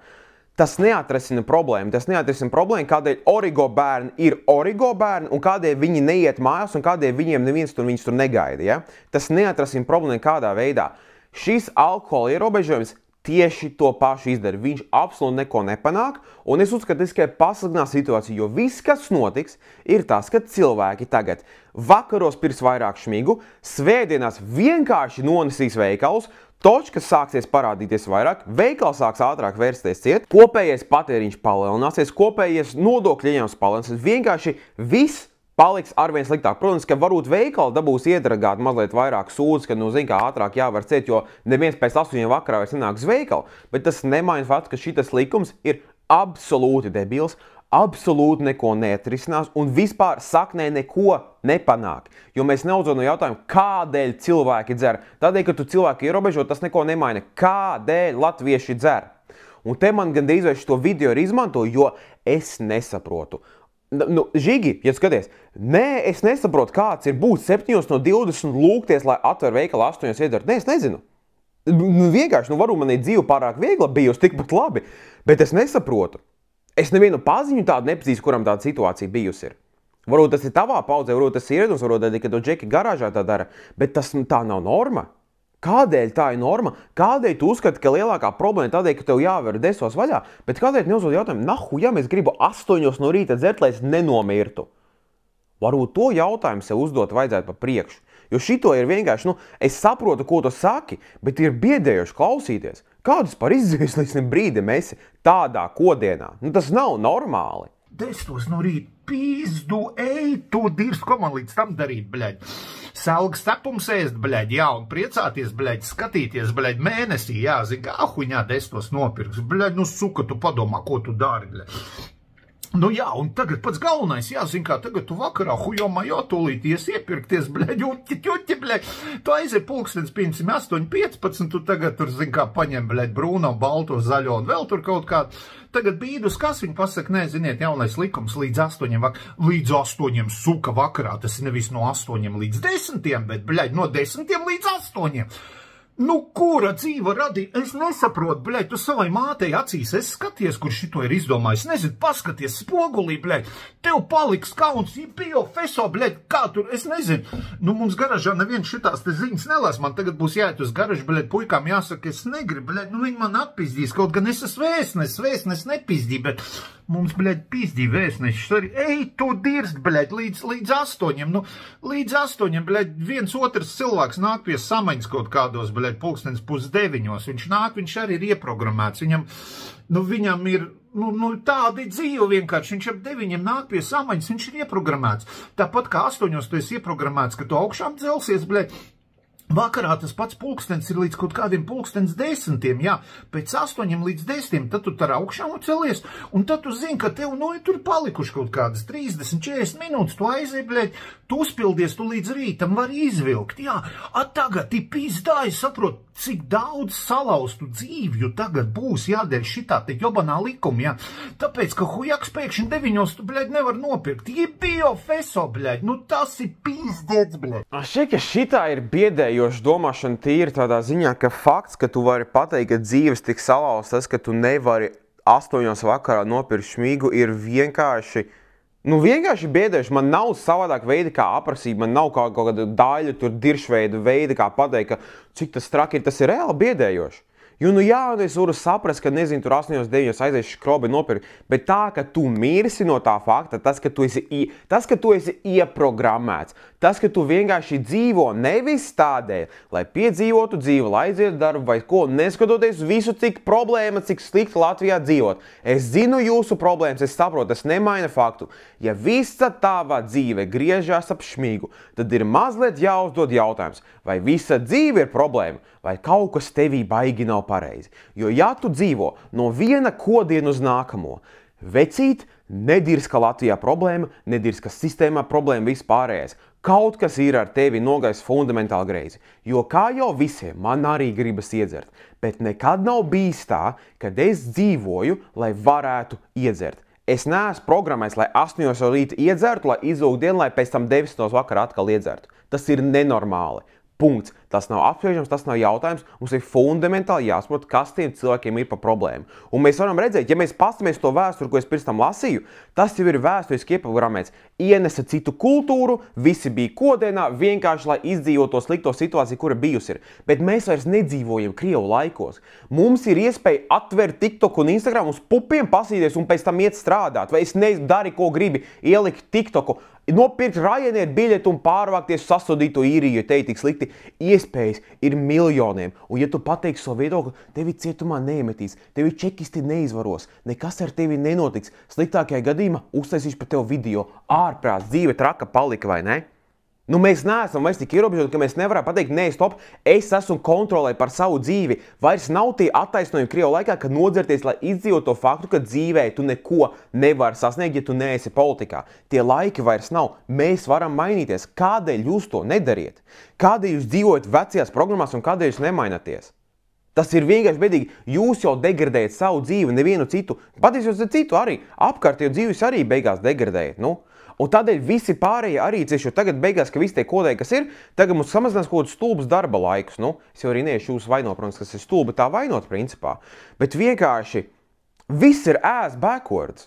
Tas neatrisina problēmu. Tas neatrisina problēmu, kādēļ Origo bērni ir Origo bērni un kādēļ viņi neiet mājās un kādēļ viņiem neviens viņus tur negaida. Tas neatrisina problēmu kādā veidā. Šis alkohola ierobežojums tieši to pašu izdara. Viņš absolūti neko nepanāk, un es uzskatu, ka tikai pasliktinās situāciju, jo viss, kas notiks, ir tas, ka cilvēki tagad vakaros pirks vairāk šmigu, svētdienās vienkārši nonesīs veikalus, točkas sāksies parādīties vairāk, veikals sāks ātrāk vērsties ciet, kopējais patēriņš palielināsies, kopējais nodokļu ieņēmums palielināsies, vienkārši viss paliks arvien sliktāk. Protams, ka varbūt veikali dabūs iedragāt mazliet vairāk sūdzes, ka, zin, kā ātrāk jāvar ciet, jo neviens pēc 8 vakarā vairs nenāks veikalu, bet tas nemaina faktu, ka šitas likums ir absolūti debils, absolūti neko neatrisinās un vispār saknē neko nepanāk. Jo mēs neuzdodam no jautājumu, kādēļ cilvēki dzer. Tādēļ, ka tu cilvēki ierobežo, tas neko nemaina. Kādēļ latvieši dzer? Un te man gandrīz vai šo video ir izmanto, jo es nesaprotu. Žigi, ja skaties, es nesaprotu, kāds ir būt 7 no 20 lūgties, lai atver veikalu 8 iedara. Es nezinu. Vienkārši, varbūt man ir dzīve pārāk viegla bijusi, tikpat labi, bet es nesaprotu. Es nevienu paziņu tādu nepazīstu, kuram tāda situācija bijusi ir. Varbūt tas ir tavā paudzē, varbūt tas ir ieradums, varbūt arī, ka to džeki garāžā tā dara, bet tā nav norma. Kādēļ tā ir norma? Kādēļ tu uzskati, ka lielākā problēma tādēļ, ka tev jāver 10 vaļā, bet kādēļ neuzdod jautājumu, nahu, ja es gribu 8 no rīta dzert, lai es nenomirtu? Varbūt to jautājumu sev uzdot vajadzētu pa priekšu. Jo šito ir vienkārši, es saprotu, ko tu saki, bet ir biedējoši klausīties. Kādus par izdzīvus līdz šim brīdim esi tādā kodienā? Tas nav normāli. 10 no rīta, pīzdu, ej, to dirs, ko man līdz tam darīt, bļaļ. Salgas cepums ēst, bļaļ, jā, un priecāties, bļaļ, skatīties, bļaļ, mēnesī, jā, zin, kā ahuņā 10 nopirks, bļaļ, suka, tu padomā, ko tu dari, bļaļ. Jā, un tagad pats galvenais, jā, zin kā, tagad tu vakarā hujomā tūlīties iepirkties, bļaļ, ķuķi, bļaļ, tu aizies pulkstens, piemēram, 8:15, tu tagad tur, zin kā, paņem, bļaļ, brūno, balto, zaļo, un vēl tur kaut kā, tagad bīdus, kas viņi pasaka, nē, ziniet, jaunais likums līdz 8 suka vakarā, tas ir nevis no 8 līdz 10, bet, bļaļ, no 10 līdz 8. Kura dzīva radīja? Es nesaprotu, bļaļ, tu savai mātei acīs, es skaties, kur šito ir izdomājis, nezinu, paskaties spogulī, bļaļ, tev paliks kauns, bio, feso, bļaļ, kā tur, es nezinu, mums garažā neviens šitās te ziņas nelas, man tagad būs jāiet uz garažu, bļaļ, puikām jāsaka, es negribu, bļaļ, viņi man atpizdīs, kaut gan es esmu vēstnes nepizdī, bet mums, bļaļ, pizdī vēstnešs arī, ej, tu dirst, bļaļ, līdz 8, līdz 8, bļaļ, viens otrs cilvēks nāk pie samaņas kaut kādos, bļaļ, pulkstens 8:30, viņš nāk, viņš arī ir ieprogrammēts, viņam ir, tāda dzīve vienkārši, viņš ap 9 nāk pie samaņas, viņš ir ieprogrammēts, tāpat kā 8 tu esi ieprogrammēts, ka tu augšām dzelsies, bļaļ, vakarā tas pats pulkstens ir līdz kaut kādiem pulkstens 10, jā, pēc 8 līdz 10, tad tu tar augšām celies, un tad tu zini, ka tev, tur palikuši kaut kādas 30-40 minūtes, tu aizies, bļaļ, tu uzpildies, tu līdz rītam vari izvilkt, jā, tagad ir pīzdāji, saprot, cik daudz salauztu dzīvju tagad būs jādēļ šitā te jobanā likuma, jā, tāpēc, ka hujaks pēkšņi 9, tu, bļaļ, nevar nopirkt, bio, feso, bļaļ, tas ir pīzdēts, bļaļ. Šķiet, ka šitā ir biedējoša domāšana tīri tādā ziņā, ka fakts, ka tu vari pateikt, ka dzīves tik salauztas, ka tu nevari 8 vakarā nopirkt šmīgu, ir vienkārši biedējuši. Man nav savādāk veidi, kā aprasīt, man nav kaut kāda daļa, tur diršveida veida, kā pateikt, ka cik tas traki ir, tas ir reāli biedējoši. Jo, es varu saprast, ka, nezinu, tur 8-9 aizies škrobi nopirkt, bet tā, ka tu mirsi no tā fakta, tas, ka tu esi ieprogrammēts, tas, ka tu vienkārši dzīvo nevis tādēļ, lai piedzīvotu dzīvi, lai aiziet darbu vai ko, neskatoties visu, cik problēma, cik slikti Latvijā dzīvot. Es zinu jūsu problēmas, es saprotu, tas nemaina faktu. Ja visa tava dzīve griežās ap šmīgu, tad ir mazliet jāuzdod jautājums, vai visa dzīve ir problēma, vai kaut kas tevī baigi nav pareizi. Jo ja tu dzīvo no viena kodiena uz nākamo, vecīt, nedirs, ka Latvijā problēma, nedirs, ka sistēmā problēma vispārējais. Kaut kas ir ar tevi nogais fundamentāli greizi. Jo kā jau visiem, man arī gribas iedzert. Bet nekad nav bijis tā, kad es dzīvoju, lai varētu iedzert. Es neesmu programmējis, lai 8 rīta iedzertu, lai izlūk dienu, lai pēc tam 9 vakarā atkal iedzertu. Tas ir nenormāli. Punkts. Tas nav apspriežams, tas nav jautājums. Mums ir fundamentāli jāsaprot, kas tiem cilvēkiem ir par problēmu. Un mēs varam redzēt, ja mēs pastamies to vēsturi, ko es pirms tam lasīju, tas jau ir vēsturiski ieprogrammēts. Ienesa citu kultūru, visi bija kodienā, vienkārši, lai izdzīvotu to slikto situāciju, kura bijusi ir. Bet mēs vairs nedzīvojam Krievu laikos. Mums ir iespēja atvērt TikTok un Instagram uz pupiem pasīties un pēc tam iet strādāt. Vai es dari, ko gribi, ielikt TikToku, nopirkt Ryanair biļeti un pārvākties sasodīto īriju, ja te ir tik slikti. Iespējas ir miljoniem, un ja tu pateiksi savu viedokli, tevi cietumā neiemetīs, tevi čekisti neizvaros, nekas ar tevi nenotiks. Sliktākajā gadījumā uztaisīšu par tevi video. Ārprāts, dzīve traka palika, vai ne? Mēs neesam vairs tik ierobežoti, ka mēs nevaram pateikt, nē, stop, es esmu kontrolē par savu dzīvi. Vairs nav tie attaisnojumi Krievu laikā, kad nodzerties, lai izdzīvot to faktu, ka dzīvē tu neko nevari sasniegt, ja tu neesi politikā. Tie laiki vairs nav. Mēs varam mainīties. Kādēļ jūs to nedariet? Kādēļ jūs dzīvojat vecajās programmās un kādēļ jūs nemainaties? Tas ir vienkārši bedīgi. Jūs jau degradējat savu dzīvi, nevienu citu. Patiesībā citu arī. Apkārtējo dzīves arī beigās degradējat. Un tādēļ visi pārējie arī cieši, jo tagad beigās, ka visi tie kodēji, kas ir, tagad mums samazinās kaut kādus stulbus darba laikus. Nu, es jau arī neiešu jūs vainot, protams, kas ir stulbi tā vainot principā. Bet vienkārši viss ir ass backwards.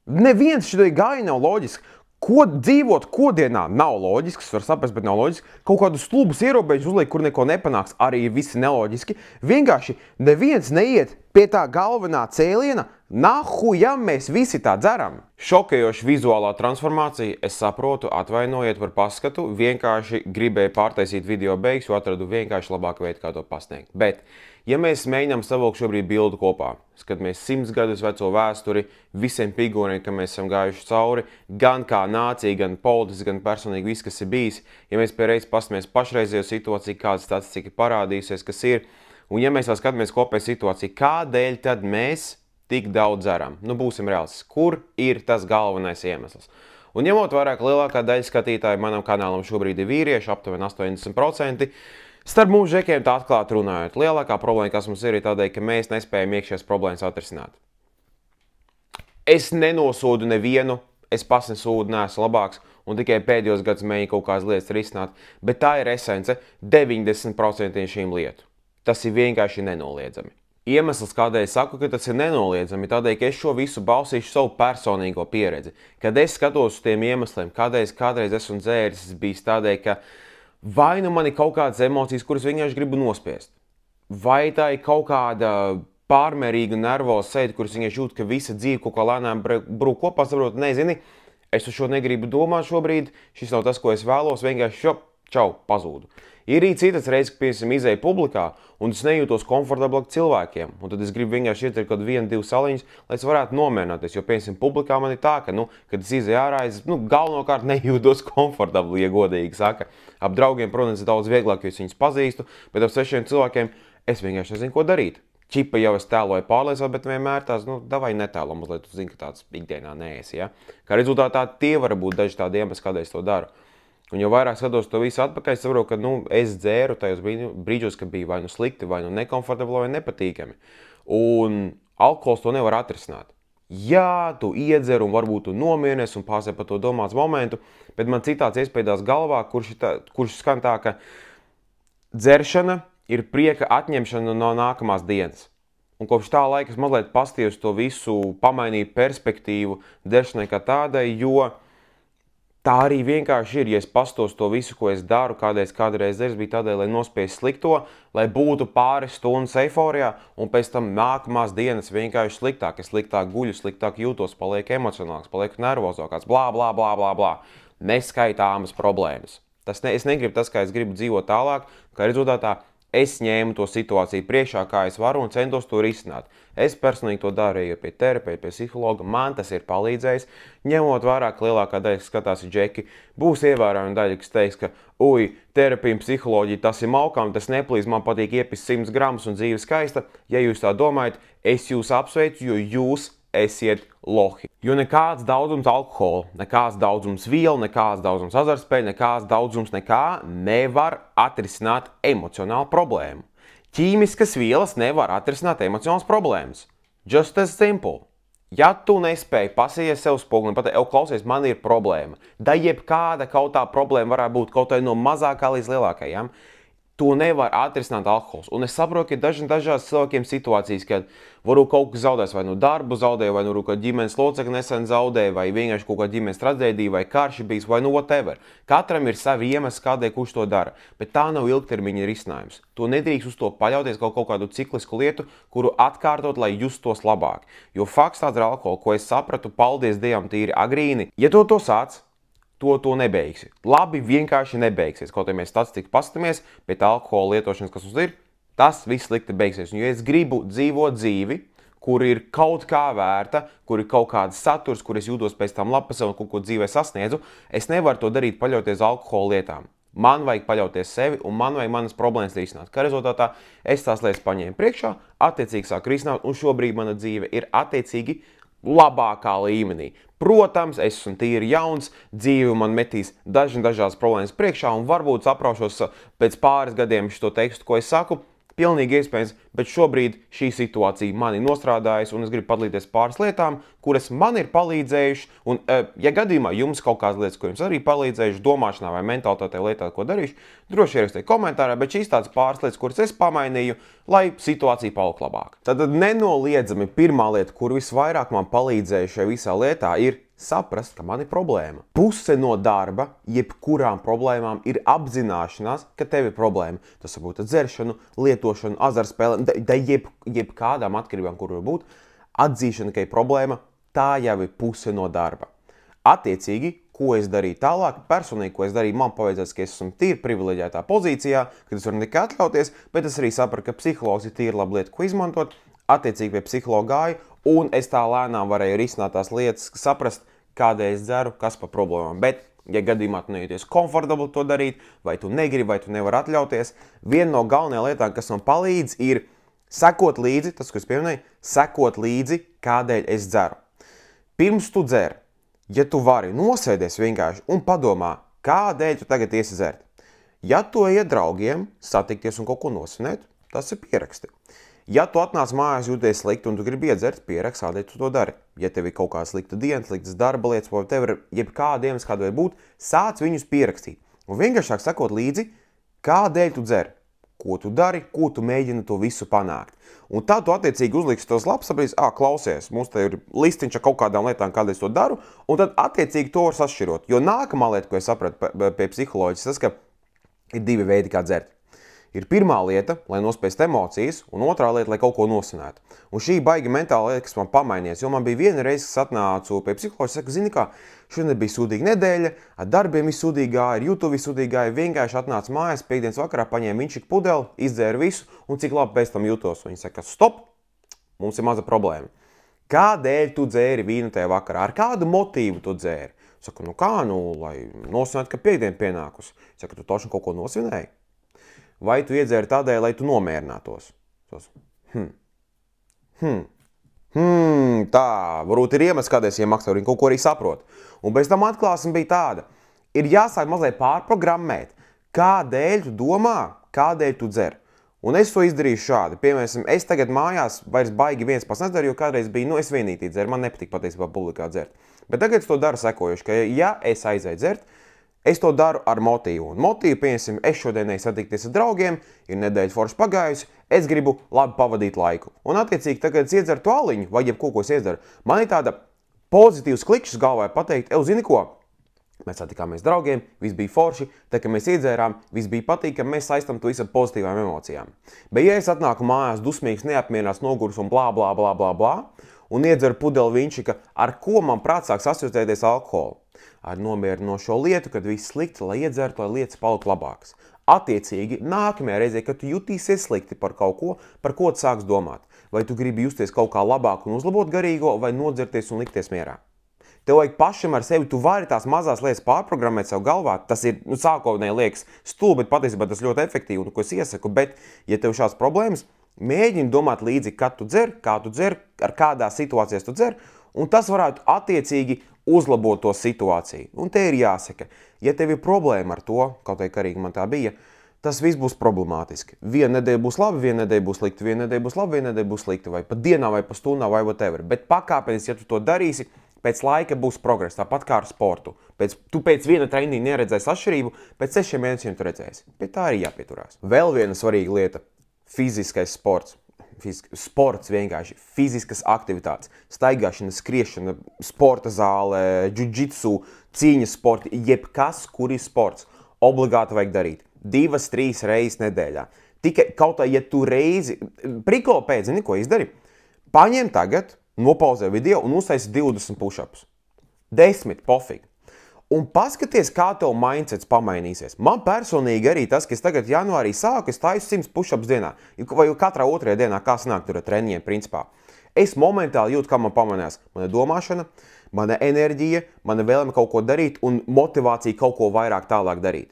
Neviens šitai gāja nav loģiski. Dzīvot kodienā nav loģiski, es varu saprast, bet nav loģiski. Kaut kādus stulbus ierobežus uzliek, kur neko nepanāks, arī visi neloģiski. Vienkārši neviens neiet pie tā galvenā cēliena, nahu, ja mēs visi tā dzeram. Šokējoša vizuālā transformācija, es saprotu, atvainojiet par paskatu, vienkārši gribēju pārtaisīt video beigas, jo atradu vienkārši labāku veidu, kā to pasniegt. Bet, ja mēs mēģinām savilkt šobrīd bildu kopā, skatāmies 100 gadus veco vēsturi, visiem figūriem, ka mēs esam gājuši cauri, gan kā nācija, gan politiski, gan personīgi viss, kas ir bijis, ja mēs pie reizes paskatāmies pašreizējo situāciju, kāda statistika parādījusies, kas ir, un ja mēs vēl skatāmies kopēju situāciju, kādēļ tad mēs tik daudz dzeram? Nu, būsim reāls. Kur ir tas galvenais iemesls? Un ņemot vērā, ka lielākā daļa skatītāju manam kanālam šobrīd ir vīrieši, aptuveni 80%, starp mūsu žekiem tā atklāti runājot, lielākā problēma, kas mums ir tādēļ, ka mēs nespējam iekšējās problēmas atrisināt. Es nenosodu nevienu, es pats nesūdu, neesmu labāks, un tikai pēdējos gadus mēģinu kaut kādas lietas risināt, bet tā ir esence 90% šīm lietu. Tas ir vienkārši nenoliedzami. Iemesls, kādēļ es saku, ka tas ir nenoliedzami, tādēļ, ka es šo visu balstīšu savu personīgo pieredzi. Kad es skatos uz tiem iemesliem, kādreiz esmu dzēris, bijis tādēļ, ka vai nu man ir kaut kādas emocijas, kuras vienkārši gribu nospiest, vai tā ir kaut kāda pārmērīga nervoza sēde, kuras vienkārši jūt, ka visa dzīve kaut kā lēnām brūk kopā, saprot, nezini, es uz šo negribu domāt šobrīd, šis nav tas, ko es vēlos, vienkārši čau, pazūdu. Ir arī citas reizes, ka, piemēram, izēju publikā, un es nejūtos komfortablāk cilvēkiem, un tad es gribu vienkārši ietver kaut 1-2 saliņas, lai es varētu nomierināties, jo, piemēram, publikā man ir tā, ka, kad es izēju ārā, es, galvenokārt nejūtos komfortabli, ja godīgi saka. Ap draugiem, protams, ir daudz vieglāk, jo es viņus pazīstu, bet ap svešiem cilvēkiem es vienkārši nezinu, ko darīt. Čipa jau es tēloju pārliecībā, bet vienmēr tās, davai netēlo mazliet, tu zini, ka tāds ikdienā neesi, ja? Kā rezultātā tie var būt daži tādi iemesli, kādēļ es to daru. Un jau vairāk skatos to visu atpakaļ, es saprotu, ka es dzēru tajos brīžos, ka bija vai nu slikti, vai nu nekomfortabli, vai nepatīkami. Un alkohols to nevar atrisināt. Jā, tu iedzer un varbūt tu nomierinies un pārsēj par to domāts momentu, bet man citāds iespējās galvā, kurš skan tā, ka dzeršana ir prieka atņemšana no nākamās dienas. Un kopš tā laika es mazliet pastījos to visu, pamainīju perspektīvu dzeršanai kā tādai, jo tā arī vienkārši ir, ja es pastos to visu, ko es daru, kādreiz dzers bija tādēļ, lai nospiestu slikto, lai būtu pāris stundas eiforijā, un pēc tam nākamās dienas vienkārši sliktāk. Es sliktāk guļu, sliktāk jūtos, palieku emocionāls, palieku nervozākāks, blā, blā, blā, blā, blā. Neskaitāmas problēmas. Es negribu tas, kā es gribu dzīvot tālāk, kā rezultātā es ņēmu to situāciju priekšā, kā es varu un centos to risināt. Es personīgi to darīju pie terapeita, pie psihologa, man tas ir palīdzējis. Ņemot vērā, ka lielākā daļa, kas skatās ir džeki, būs ievērojama daļa, kas teiks, ka terapija un psiholoģija tas ir maukām, tas neplīz, man patīk iepist 100 gramus un dzīve skaista. Ja jūs tā domājat, es jūs apsveicu, jo jūs esiet lohi. Jo nekāds daudzums alkohola, nekāds daudzums vielu, nekāds daudzums azartspēļu, nekāds daudzums nekā nevar atrisināt emocionālu problēmu. Ķīmiskas vielas nevar atrisināt emocionālas problēmas. Just as simple. Ja tu nespēji pasīties sev spoguli un pateikt, klausies, man ir problēma, da jebkāda kaut tā problēma varētu būt kaut vai no mazākā līdz lielākajām, to nevar atrisināt alkohols. Un es saprotu, ka dažās cilvēkiem situācijas, kad varbūt kaut kas zaudēs, vai nu darbu zaudēja, vai nu kaut ģimenes locekli nesen zaudēja, vai vienkārši kaut kāda ģimenes traģēdija, vai karš bijis, vai nu whatever. Katram ir savi iemesli, kādēļ kurš to dara. Bet tā nav ilgtermiņa risinājums. To nedrīkst uz to paļauties kaut kādu ciklisku lietu, kuru atkārtot, lai justos labāk. Jo fakts tāds ar alkoholu, ko es sapratu, paldies Dievam, tīri agrīni. Ja to sāc, to nebeigsi. Labi, vienkārši nebeigsies. Kaut ja mēs statistiku paskatāmies, pēc alkohola lietošanas, kas mums ir, tas viss slikti beigsies. Jo es gribu dzīvot dzīvi, kur ir kaut kā vērta, kur ir kaut kāds saturs, kur es jūtos pēc tam lapas un kaut ko dzīvē sasniedzu, es nevaru to darīt paļauties alkohola lietām. Man vajag paļauties sevi un man vajag manas problēmas risināt. Kā rezultātā es tās lietas paņēmu priekšā, attiecīgi sāku risināt un šobrīd mana dzīve ir attiecīgi labākā līmenī. Protams, es esmu tīri jauns, dzīve man metīs dažādas problēmas priekšā un varbūt sapraušos pēc pāris gadiem šo tekstu, ko es saku, pilnīgi iespējams, bet šobrīd šī situācija mani nostrādājas, un es gribu padalīties pāris lietām, kuras man ir palīdzējušas, un, ja gadījumā jums kaut kādas lietas, ko jums arī palīdzējuši domāšanā vai mentalitātē lietā, ko darīšu, droši ierakstiet komentārā, bet šīs tādas pāris lietas, kuras es pamainīju, lai situācija palika labāka. Tad nenoliedzami pirmā lieta, kur visvairāk man palīdzēja šajā visā lietā, ir saprast, ka man ir problēma. Puse no darba, jebkurām problēmām, ir apzināšanās, ka tev ir problēma. Tas var būt dzeršanu, lietošanu, azartspēlēm, jebkādām atkarībām, kur var būt. Atzīšana, ka ir problēma, tā jau ir puse no darba. Attiecīgi, ko es darīju tālāk, personīgi, ko es darīju, man paveidzēs, ka es esmu tīri privileģētā pozīcijā, ka es varu nekā atļauties, bet es arī sapratu, ka psihologs ir tīri laba lieta, ko izmantot. Attiecīgi pie psihologa gāju, un es tā lēnām varēju risināt tās lietas, saprast, kādēļ es dzeru, kas par problēmām. Bet, ja gadījumā tu nejūties komfortabli to darīt, vai tu negribi, vai tu nevari atļauties, viena no galvenajām lietām, kas man palīdz, ir sekot līdzi, tas, ko es pieminēju, sekot līdzi, kādēļ es dzeru. Pirms tu dzer, ja tu vari nosēdies vienkārši un padomā, kādēļ tu tagad iesi dzert. Ja tu iet draugiem, satikties un kaut ko nosvinēt, tas ir pieraksti. Ja tu atnāc mājās, jūties slikti un tu gribi iedzert, pierakst, kādēļ tu to dari. Ja tev ir kaut kāda slikta diena, sliktas darba lietas, vai tev ir jebkāda dienas, kāda vai būt, sāc viņus pierakstīt. Un vienkāršāk sakot līdzi, kādēļ tu dzer, ko tu dari, ko tu mēģini to visu panākt. Un tā tu attiecīgi uzliksi tos labs, saprīs, klausies, mums te ir listiņš ar kaut kādām lietām, kādēļ es to daru, un tad attiecīgi to var sašķirot. Jo nākamā lieta, ko es sapratu pie psiholoģijas, tas, ka ir divi veidi, kā dzert. Ir pirmā lieta, lai nospēst emocijas, un otrā lieta, lai kaut ko nosinētu. Un šī baigi mentāla lieta, kas man pamainījās, jo man bija viena reize, kas atnācu pie psiholoģa, saka, zini kā, šodien bija sūdīga nedēļa, ar darbiem izsūdīgā, ar YouTube izsūdīgā, vienkārši atnāca mājās, pēkdienas vakarā paņēma vinčiku pudeli, izdzēra visu, un cik labi pēc tam jūtos. Viņi saka, stop, mums ir maza problēma. Kādēļ tu dzēri vīnu tajā vakarā? Ar kādu motīvu tu dzēri? Saka, lai nosvinētu, ka pēkdiena pienākusi. Saka, tu toši kaut ko nosvinēji? Vai tu iedzēri tādēļ, lai tu nomierinātos? Tā, varbūt ir iemesls, kādēļ es iemaksāju, viņi kaut ko arī saprot. Un bez tam atklāsme bija tāda. Ir jāsāk mazliet pārprogrammēt, kādēļ tu domā, kādēļ tu dzer. Un es to izdarīju šādi. Piemēram, es tagad mājās vairs baigi viens pats nedzeru, jo kādreiz bija, es vienītī dzeru, man nepatīk patiesībā publikā dzert. Bet tagad es to daru sekojuši, ka ja es aizēju dzert, es to daru ar motīvu. Un motīvu, piemēram, es šodien satikties ar draugiem, ir nedēļa forši pagājusi, es gribu labi pavadīt laiku. Un attiecīgi, tagad es iedzeru to aliņu, vai jebko, ko es iedzeru, man ir tāda pozitīvs klikšķis galvā pateikt, zini ko? Mēs satikāmies draugiem, viss bija forši, tā kā mēs iedzērām, viss bija patīkami, mēs saistam to visu ar pozitīvām emocijām. Bet ja es atnāku mājās dusmīgs, neapmierinās, noguris un blā, blā, blā, blā, blā, un iedzeru pudeli vinčika, ar ko man prāt sāks asociēties alkoholu? Ar nomierinošo lietu, kad viss slikti, lai iedzertu, lai lietas palika labākas. Attiecīgi, nākamajā reizē, kad tu jutīsies slikti par kaut ko, par ko tu sāks domāt. Vai tu gribi justies kaut kā labāk un uzlabot garīgo, vai nodzerties un likties mierā. Tev vajag pašam ar sevi, tu vari tās mazās lietas pārprogrammēt sev galvā. Tas ir, sākotnēji liekas stulbi, bet patiesībā tas ļoti efektīvi, un ko es iesaku. Bet, ja tev šāds problēmas, mēģini domāt līdzi, kad tu dzer, kā tu dzer, ar kādās situācijās tu dzer, un tas varētu attiecīgi uzlabot to situāciju. Un te ir jāsaka, ja tev ir problēma ar to, kaut arī karīgi man tā bija, tas viss būs problemātiski. Viena nedēļa būs labi, viena nedēļa būs slikta, viena nedēļa būs labi, viena nedēļa būs slikta, vai pa dienā, vai pa stundām, vai whatever. Bet pakāpeniski, ja tu to darīsi, pēc laika būs progress, tāpat kā ar sportu. Tu pēc viena treniņa neredzēsi atšķirību, pēc 6 mēnešiem tu redzēsi. Bet tā arī jāpieturās. Vēl viena svarīga lieta – fiziskais sports. Sports vienkārši, fiziskas aktivitātes, staigāšana, skriešana, sporta zāle, džudžitsu, cīņas sporti, jebkas, kur ir sports, obligāti vajag darīt. 2-3 reizes nedēļā. Tikai kaut kā, ja tu reizi, priklo pēc, zini, ko izdari? Paņem tagad, nopauzē video un uztaisi 20 push-ups. 10, pofīgi. Un paskaties, kā tev mindsets pamainīsies. Man personīgi arī tas, ka es tagad janvārī sāku, es taisu 100 push-ups dienā. Vai katrā otrajā dienā, kā sanāk tur ar treniņiem, principā. Es momentāli jūtu, kā man pamainās mana domāšana, mana enerģija, mana vēlme kaut ko darīt un motivācija kaut ko vairāk tālāk darīt.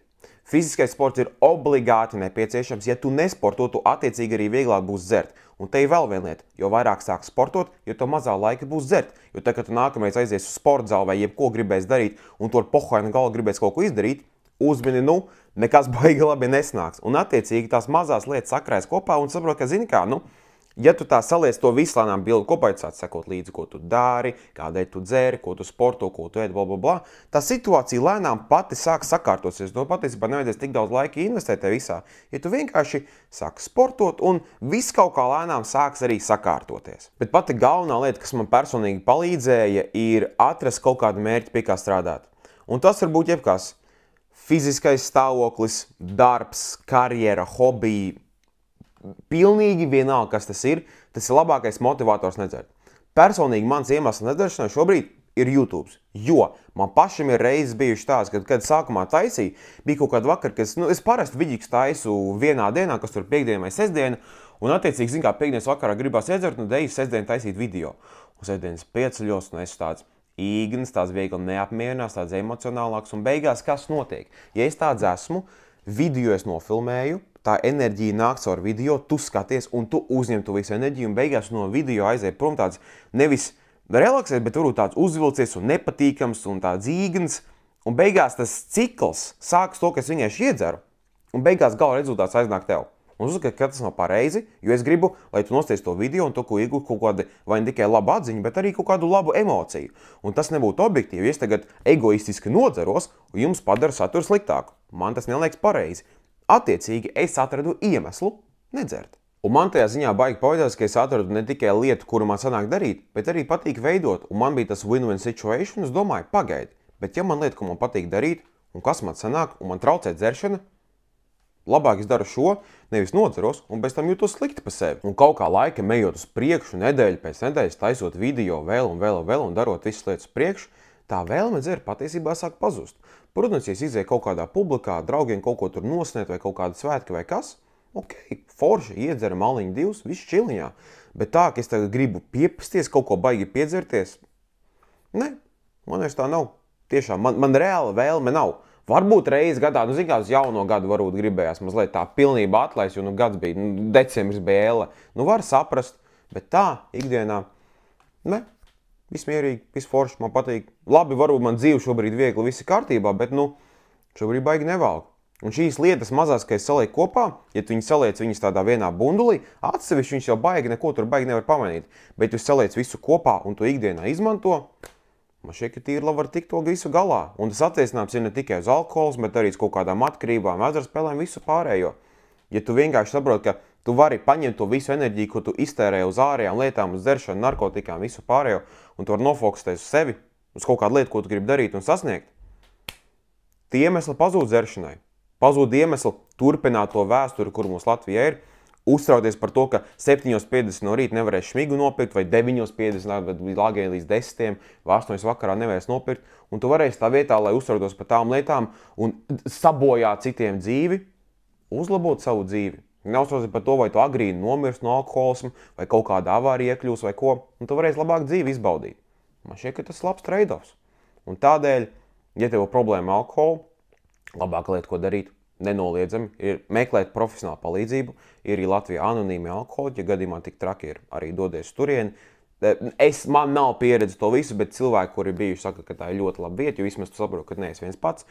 Fiziskais sports ir obligāti nepieciešams. Ja tu nesporto, tu attiecīgi arī vieglāk būs dzert. Un te ir vēl viena lieta. Jo vairāk sāk sportot, jo to mazā laika būs dzert. Jo tad, kad tu nākamais aizies uz sporta zāli vai jebko gribēs darīt un to ar pohainu galvu gribēs kaut ko izdarīt, uzmini, nekas baigi labi nesnāks. Un attiecīgi tās mazās lietas sakrājas kopā un saprot, ka, zini kā, ja tu tā saliec to visu lēnām bildi kopā, tu sāc sekot līdzi, ko tu dari, kādēļ tu dzēri, ko tu sporto, ko tu ēd, blablabla, tā situācija lēnām pati sāk sakārtosies. To patiesībā nevajadzēs tik daudz laika investēt te visā. Ja tu vienkārši sāki sportot un viss kaut kā lēnām sāks arī sakārtoties. Bet pati galvenā lieta, kas man personīgi palīdzēja, ir atrast kaut kādu mērķi, pie kā strādāt. Un tas var būt jebkas. Fiziskais stāvoklis, darbs, karjera, hobiji. Pilnīgi vienalga, kas tas ir labākais motivators nedzert. Personīgi mans iemesls nedzeršanai šobrīd ir YouTube, jo man pašam ir reizes bijuši tās, kad sākumā taisīju, bija kaut kāda vakar, kad es parasti vidīgs taisu vienā dienā, kas tur piekdiena vai sestdiena, un attiecīgi, zin kā, piekdienas vakarā gribās iedzert, deju sestdienu taisīt video. Un sestdienas pieceļos, un es tāds īgnis, tāds viegli neapmierinās, tāds emocionālāks, un beigās kas notiek? Ja es tāds esmu, video es nofilmēju, tā enerģija nāk caur video, tu skaties un tu uzņem tu visu enerģiju un beigās no video aiziet prom tāds nevis relaksēt, bet varbūt tāds uzvilcies un nepatīkams un tāds īgns. Un beigās tas cikls sākas to, ka es vienkārši iedzeru un beigās gala rezultāts aiznāk tev. Un uzskatu, ka tas nav pareizi, jo es gribu, lai tu nosties to video un tu iegūtu kaut kādu vai ne tikai labu atziņu, bet arī kaut kādu labu emociju. Un tas nebūtu objektīvi, ja es tagad egoistiski nodzeros un jums padara saturu sliktāku. Man tas neliekas pareizi. Attiecīgi, es atradu iemeslu nedzert. Un man tajā ziņā baigi paveidās, ka es atradu ne tikai lietu, kuru man sanāk darīt, bet arī patīk veidot. Un man bija tas win-win situation, un es domāju, pagaidi. Bet ja man lieta, ko man patīk darīt, un kas man sanāk, un man traucē dzeršana, labāk es daru šo, nevis nodzeros, un bez tam jūtos slikti par sevi. Un kaut kā laika ejot uz priekšu, nedēļu pēc nedēļas, taisot video vēl un darot visas lietas priekšu, tā vēlme dzert patiesībā sāk pazust. Protams, ja es izēju kaut kādā publikā, draugiem kaut ko tur nosniet vai kaut kāda svētki vai kas, ok, forši, iedzeram maliņu divus, viss čiliņā. Bet tā, ka es tagad gribu piepasties, kaut ko baigi piedzerties, ne, man vairs tā nav. Tiešām, man reāla vēlme nav. Varbūt reizi gadā, zin kā, uz jauno gadu varbūt gribējās mazliet tā pilnībā atlaist, jo gads bija, decembris bija ēle. Var saprast, bet tā, ikdienā, ne. Viss mierīgi, viss forši, man patīk. Labi, varbūt man dzīve šobrīd viegli, viss ir kārtībā, bet, šobrīd baigi nevalk. Un šīs lietas mazās, ka es salieku kopā, ja tu viņas saliec viņas tādā vienā bundulī, atsevišķi viņas jau baigi, neko tur baigi nevar pamanīt. Bet tu saliec visu kopā un tu ikdienā izmanto, man šķiet, ka tīri labi var tikt to visu galā. Un tas attiecināms ir ne tikai uz alkohols, bet arī uz kaut kādām atkarībām, azartspēlēm, visu pārējo. Ja tu vienkārši saproti, ka tu vari paņemt to visu enerģiju, ko tu iztērē uz ārējām lietām, uz dzeršanu, narkotikām, visu pārējo, un tu vari nofokusēties uz sevi, uz kaut kādu lietu, ko tu gribi darīt un sasniegt. Tie iemesli pazūd dzeršanai. Pazūd iemesli turpināt to vēsturi, kur mums Latvijā ir, uztrauties par to, ka 7:50 no rīta nevarēs šmigu nopirkt, vai 9:50, vai lāgēji līdz 10, vai 8 vakarā nevarēs nopirkt, un tu varēsi tā vietā, lai uztrautos par tām lietām un sabojāt citiem dzīvi, uzlabot savu dzīvi. Neuztraucies par to, vai tu agrīni nomirsti no alkoholisma, vai kaut kāda avārija iekļūs, vai ko, un tu varēsi labāk dzīvi izbaudīt. Man šķiet, ka tas ir labs trade-offs. Un tādēļ, ja tev ir problēma ar alkoholu, labāka lieta, ko darīt, nenoliedzami, ir meklēt profesionālu palīdzību. Ir arī Latvijā anonīmi alkoholiķi, ja gadījumā tik traki ir, arī dodies turieni. Man nav pieredze to visu, bet cilvēki, kuri bijuši, saka, ka tā ir ļoti laba vieta, jo vismaz tu saproti, ka neesi viens pats.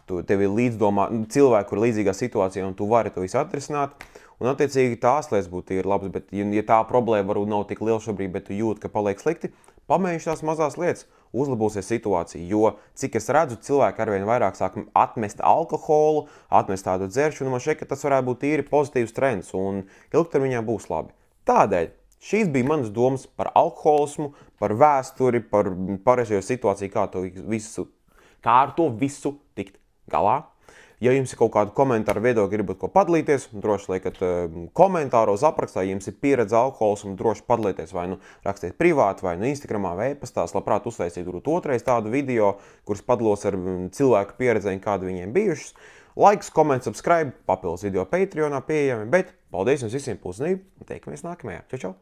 Tev ir līdzdomā cilvēki, kur ir līdzīgā situācijā, un tu vari to visu atrisināt. Un attiecīgi tās lietas būtu ir labas, bet ja tā problēma varbūt nav tik liela šobrīd, bet tu jūti, ka paliek slikti, pamēģini tās mazās lietas, uzlabosies situācija, jo, cik es redzu, cilvēki arvien vairāk sāk atmest alkoholu, atmest tādu dzeršanu, man šķiet, ka tas varētu būt tīri pozitīvs trends, un ilgtermiņā būs labi. Tādēļ šīs bija manas domas par alkoholismu, par vēsturi, par pareizējo situāciju, kā ar to visu tikt galā. Ja jums ir kaut kādu komentāru viedokļu, gribat ko padalīties, droši liekat komentāros aprakstā, ja jums ir pieredze alkoholismu, droši padalīties vai rakstiet privāti, vai Instagramā, vai e-pastās, labprāt uztaisīt otrais tādu video, kurus padalos ar cilvēku pieredzēm, kādi viņiem bijušas. Laiks, koments, subscribe, papildus video Patreonā pieejami, bet paldies jums visiem par uzmanību un tiekamies nākamajā. Čau, čau!